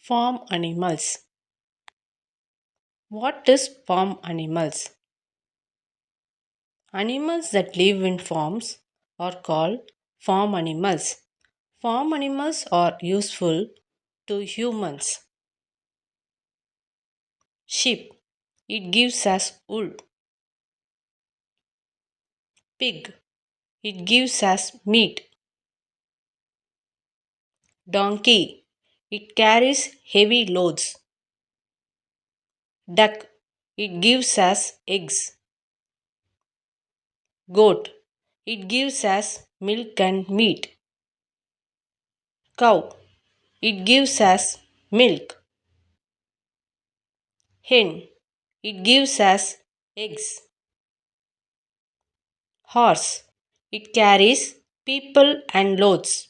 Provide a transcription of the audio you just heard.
Farm animals. What is farm animals? Animals that live in farms are called farm animals. Farm animals are useful to humans. Sheep. It gives us wool. Pig. It gives us meat. Donkey. It carries heavy loads. Duck. It gives us eggs. Goat. It gives us milk and meat. Cow. It gives us milk. Hen. It gives us eggs. Horse. It carries people and loads.